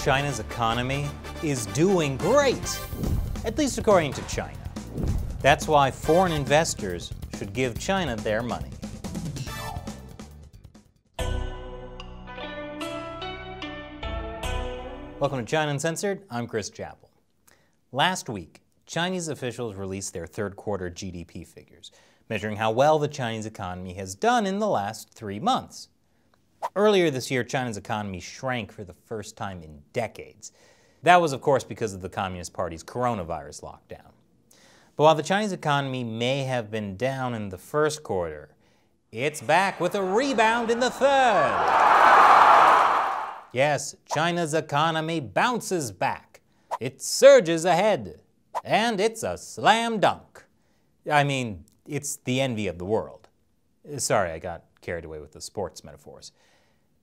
China's economy is doing great, at least according to China. That's why foreign investors should give China their money. Welcome to China Uncensored. I'm Chris Chappell. Last week, Chinese officials released their third quarter GDP figures, measuring how well the Chinese economy has done in the last 3 months. Earlier this year, China's economy shrank for the first time in decades. That was, of course, because of the Communist Party's coronavirus lockdown. But while the Chinese economy may have been down in the first quarter, it's back with a rebound in the third. Yes, China's economy bounces back. It surges ahead. And it's a slam dunk. I mean, it's the envy of the world. Sorry, I got carried away with the sports metaphors.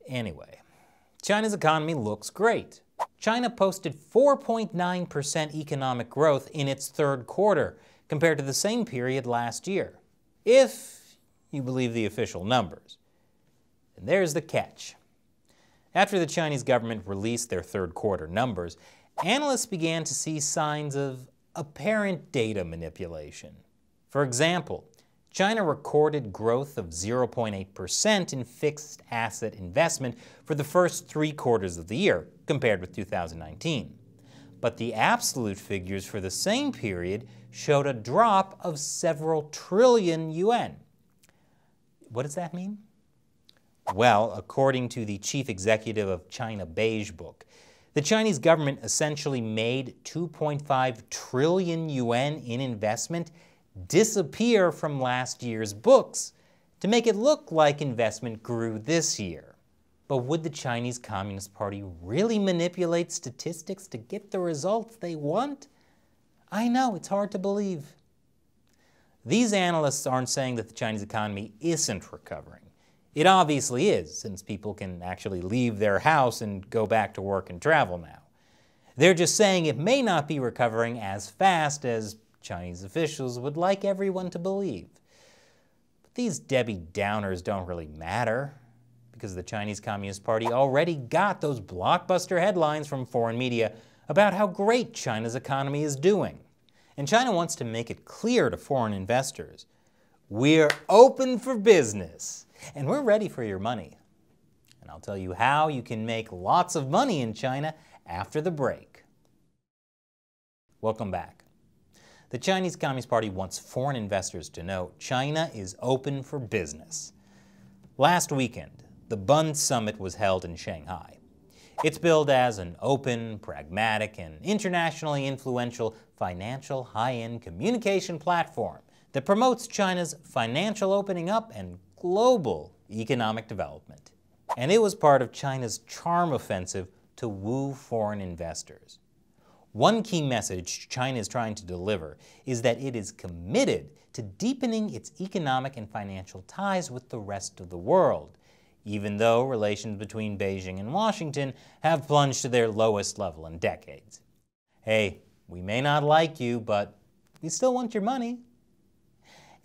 Anyway, China's economy looks great. China posted 4.9% economic growth in its third quarter compared to the same period last year, if you believe the official numbers. And there's the catch. After the Chinese government released their third quarter numbers, analysts began to see signs of apparent data manipulation. For example, China recorded growth of 0.8% in fixed asset investment for the first 3 quarters of the year, compared with 2019. But the absolute figures for the same period showed a drop of several trillion yuan. What does that mean? Well, according to the chief executive of China Beige Book, the Chinese government essentially made 2.5 trillion yuan in investment disappear from last year's books to make it look like investment grew this year. But would the Chinese Communist Party really manipulate statistics to get the results they want? I know, it's hard to believe. These analysts aren't saying that the Chinese economy isn't recovering. It obviously is, since people can actually leave their house and go back to work and travel now. They're just saying it may not be recovering as fast as Chinese officials would like everyone to believe. But these Debbie Downers don't really matter, because the Chinese Communist Party already got those blockbuster headlines from foreign media about how great China's economy is doing. And China wants to make it clear to foreign investors, we're open for business, and we're ready for your money. And I'll tell you how you can make lots of money in China after the break. Welcome back. The Chinese Communist Party wants foreign investors to know China is open for business. Last weekend, the Bund Summit was held in Shanghai. It's billed as an open, pragmatic, and internationally influential financial high-end communication platform that promotes China's financial opening up and global economic development. And it was part of China's charm offensive to woo foreign investors. One key message China is trying to deliver is that it is committed to deepening its economic and financial ties with the rest of the world, even though relations between Beijing and Washington have plunged to their lowest level in decades. Hey, we may not like you, but we still want your money.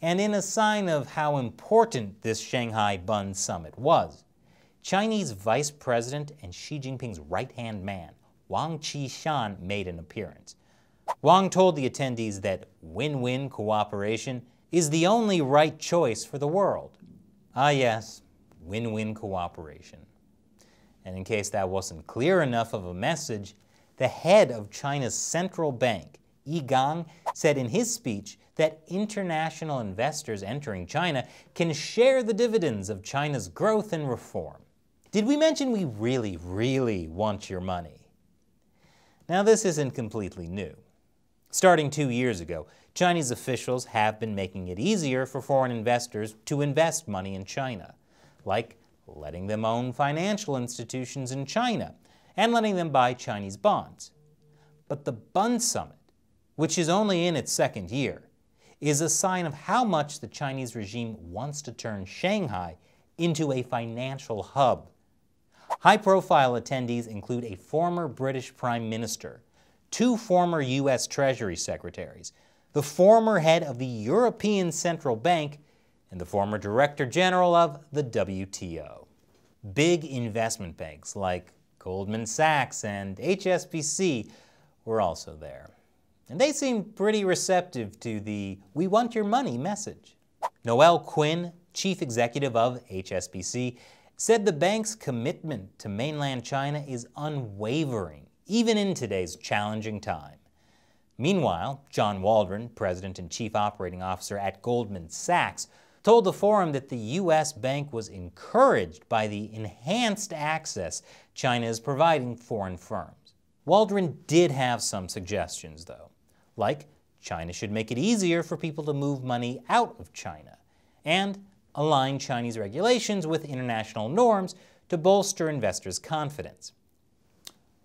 And in a sign of how important this Shanghai Bund Summit was, Chinese Vice President and Xi Jinping's right-hand man, Wang Qishan, made an appearance. Wang told the attendees that win-win cooperation is the only right choice for the world. Ah yes, win-win cooperation. And in case that wasn't clear enough of a message, the head of China's central bank, Gang, said in his speech that international investors entering China can share the dividends of China's growth and reform. Did we mention we really, really want your money? Now, this isn't completely new. Starting 2 years ago, Chinese officials have been making it easier for foreign investors to invest money in China, like letting them own financial institutions in China and letting them buy Chinese bonds. But the Bund Summit, which is only in its second year, is a sign of how much the Chinese regime wants to turn Shanghai into a financial hub. High-profile attendees include a former British Prime Minister, 2 former U.S. Treasury Secretaries, the former head of the European Central Bank, and the former Director General of the WTO. Big investment banks like Goldman Sachs and HSBC were also there. And they seemed pretty receptive to the "we want your money" message. Noel Quinn, chief executive of HSBC, said the bank's commitment to mainland China is unwavering, even in today's challenging time. Meanwhile, John Waldron, president and chief operating officer at Goldman Sachs, told the forum that the U.S. bank was encouraged by the enhanced access China is providing foreign firms. Waldron did have some suggestions, though, like China should make it easier for people to move money out of China, and align Chinese regulations with international norms to bolster investors' confidence.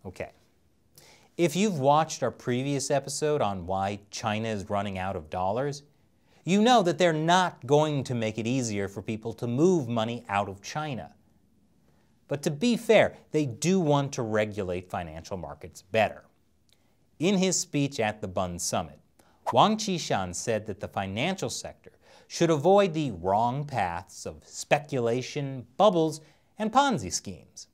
Okay. If you've watched our previous episode on why China is running out of dollars, you know that they're not going to make it easier for people to move money out of China. But to be fair, they do want to regulate financial markets better. In his speech at the Bund Summit, Wang Qishan said that the financial sector should avoid the wrong paths of speculation, bubbles, and Ponzi schemes.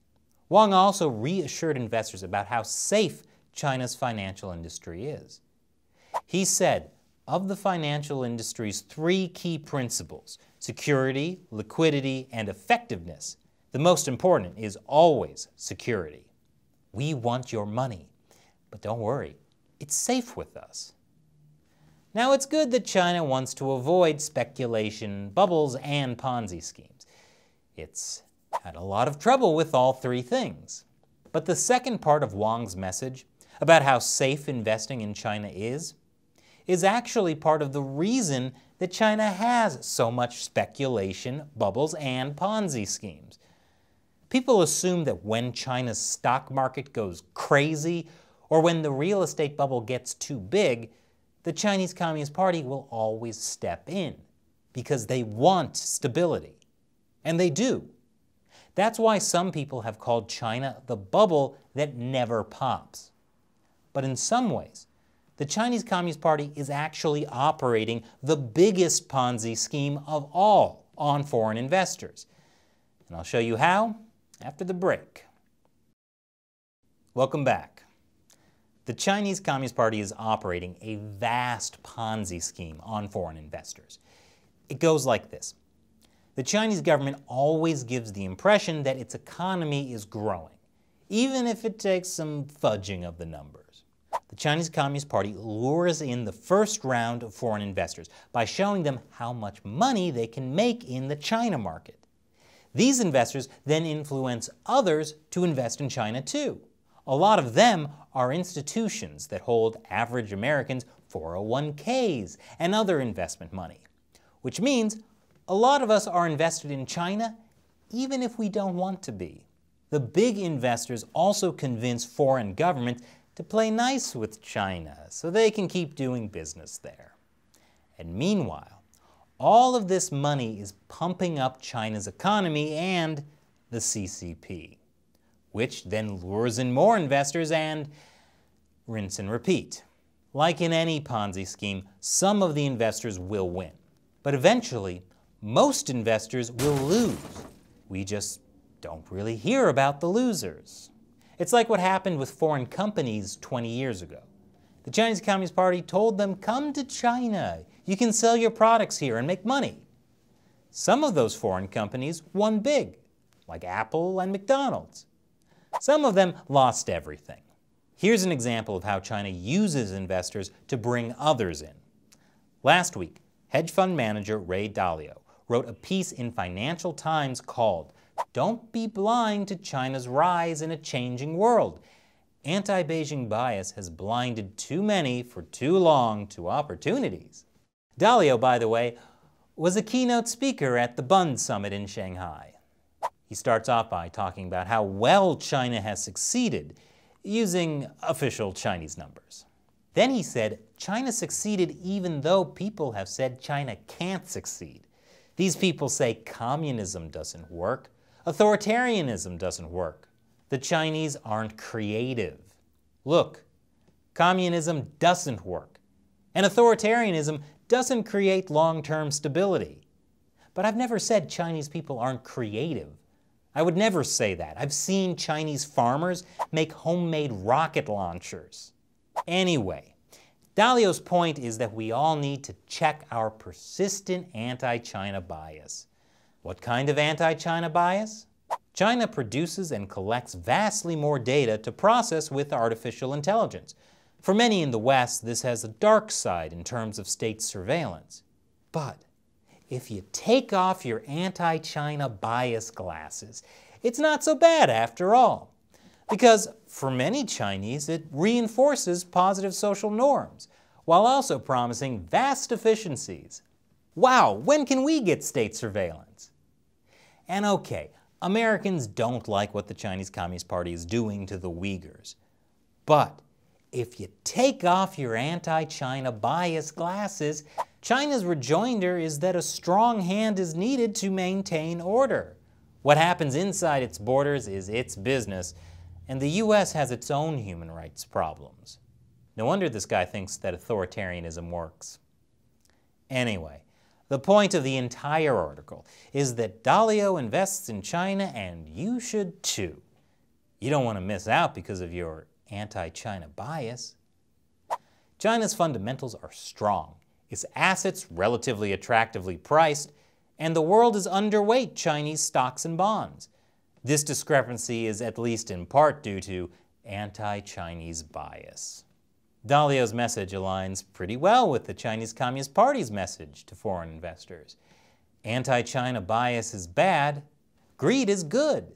Wang also reassured investors about how safe China's financial industry is. He said, of the financial industry's three key principles, security, liquidity, and effectiveness, the most important is always security. We want your money, but don't worry, it's safe with us. Now, it's good that China wants to avoid speculation, bubbles, and Ponzi schemes. It's had a lot of trouble with all three things. But the second part of Wang's message about how safe investing in China is actually part of the reason that China has so much speculation, bubbles, and Ponzi schemes. People assume that when China's stock market goes crazy or when the real estate bubble gets too big, the Chinese Communist Party will always step in because they want stability. And they do. That's why some people have called China the bubble that never pops. But in some ways, the Chinese Communist Party is actually operating the biggest Ponzi scheme of all on foreign investors. And I'll show you how after the break. Welcome back. The Chinese Communist Party is operating a vast Ponzi scheme on foreign investors. It goes like this. The Chinese government always gives the impression that its economy is growing, even if it takes some fudging of the numbers. The Chinese Communist Party lures in the first round of foreign investors by showing them how much money they can make in the China market. These investors then influence others to invest in China too. A lot of them are institutions that hold average Americans' 401ks and other investment money, which means a lot of us are invested in China even if we don't want to be. The big investors also convince foreign governments to play nice with China so they can keep doing business there. And meanwhile, all of this money is pumping up China's economy and the CCP, which then lures in more investors and rinse and repeat. Like in any Ponzi scheme, some of the investors will win. But eventually, most investors will lose. We just don't really hear about the losers. It's like what happened with foreign companies 20 years ago. The Chinese Communist Party told them, come to China. You can sell your products here and make money. Some of those foreign companies won big, like Apple and McDonald's. Some of them lost everything. Here's an example of how China uses investors to bring others in. Last week, hedge fund manager Ray Dalio wrote a piece in Financial Times called "Don't Be Blind to China's Rise in a Changing World. Anti-Beijing bias has blinded too many for too long to opportunities." Dalio, by the way, was a keynote speaker at the Bund Summit in Shanghai. He starts off by talking about how well China has succeeded using official Chinese numbers. Then he said China succeeded even though people have said China can't succeed. These people say communism doesn't work, authoritarianism doesn't work. The Chinese aren't creative. Look, communism doesn't work, and authoritarianism doesn't create long-term stability. But I've never said Chinese people aren't creative. I would never say that. I've seen Chinese farmers make homemade rocket launchers. Anyway, Dalio's point is that we all need to check our persistent anti-China bias. What kind of anti-China bias? China produces and collects vastly more data to process with artificial intelligence. For many in the West, this has a dark side in terms of state surveillance. But if you take off your anti-China bias glasses, it's not so bad after all. Because for many Chinese, it reinforces positive social norms, while also promising vast efficiencies. Wow, when can we get state surveillance? And okay, Americans don't like what the Chinese Communist Party is doing to the Uyghurs. But if you take off your anti-China bias glasses, China's rejoinder is that a strong hand is needed to maintain order. What happens inside its borders is its business, and the U.S. has its own human rights problems. No wonder this guy thinks that authoritarianism works. Anyway, the point of the entire article is that Dalio invests in China, and you should too. You don't want to miss out because of your anti-China bias. China's fundamentals are strong, its assets relatively attractively priced, and the world is underweight Chinese stocks and bonds. This discrepancy is at least in part due to anti-Chinese bias. Dalio's message aligns pretty well with the Chinese Communist Party's message to foreign investors. Anti-China bias is bad, greed is good.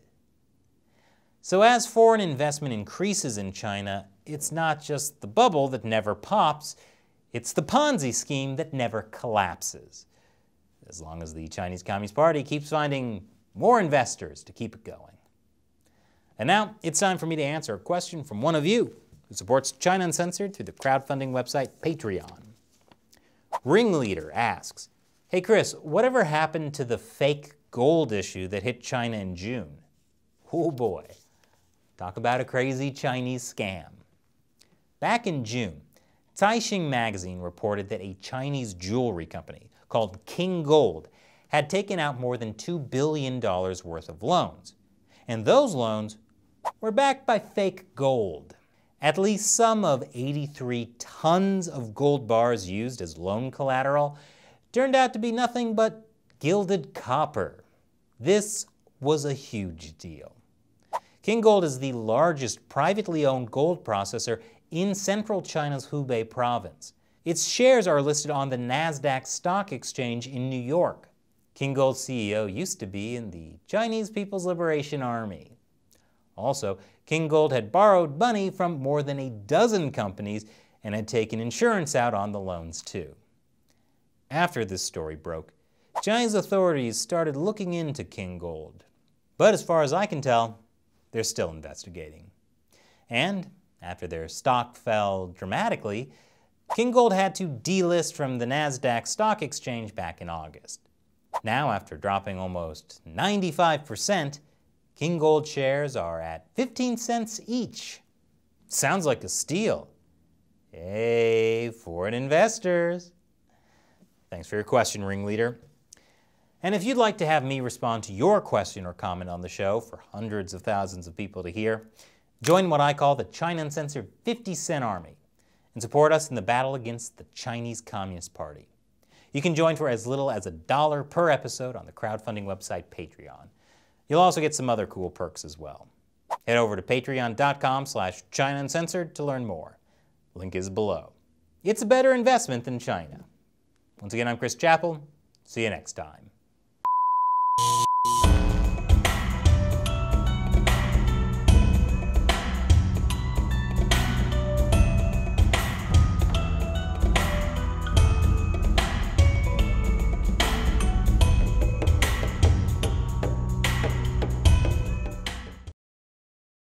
So as foreign investment increases in China, it's not just the bubble that never pops, it's the Ponzi scheme that never collapses. As long as the Chinese Communist Party keeps finding more investors to keep it going. And now it's time for me to answer a question from one of you who supports China Uncensored through the crowdfunding website Patreon. Ringleader asks, "Hey Chris, whatever happened to the fake gold issue that hit China in June?" Oh boy, talk about a crazy Chinese scam. Back in June, Caixin magazine reported that a Chinese jewelry company called King Gold had taken out more than $2 billion worth of loans. And those loans were backed by fake gold. At least some of 83 tons of gold bars used as loan collateral turned out to be nothing but gilded copper. This was a huge deal. King Gold is the largest privately owned gold processor in central China's Hubei province. Its shares are listed on the Nasdaq Stock Exchange in New York. King Gold's CEO used to be in the Chinese People's Liberation Army. Also, King Gold had borrowed money from more than a dozen companies and had taken insurance out on the loans too. After this story broke, Chinese authorities started looking into King Gold. But as far as I can tell, they're still investigating. And after their stock fell dramatically, King Gold had to delist from the Nasdaq Stock Exchange back in August. Now, after dropping almost 95%, King Gold shares are at 15 cents each. Sounds like a steal. Hey, foreign investors. Thanks for your question, Ringleader. And if you'd like to have me respond to your question or comment on the show for hundreds of thousands of people to hear, join what I call the China Uncensored 50-Cent Army and support us in the battle against the Chinese Communist Party. You can join for as little as $1 per episode on the crowdfunding website Patreon. You'll also get some other cool perks as well. Head over to patreon.com/China Uncensored to learn more. Link is below. It's a better investment than China. Once again, I'm Chris Chappell. See you next time.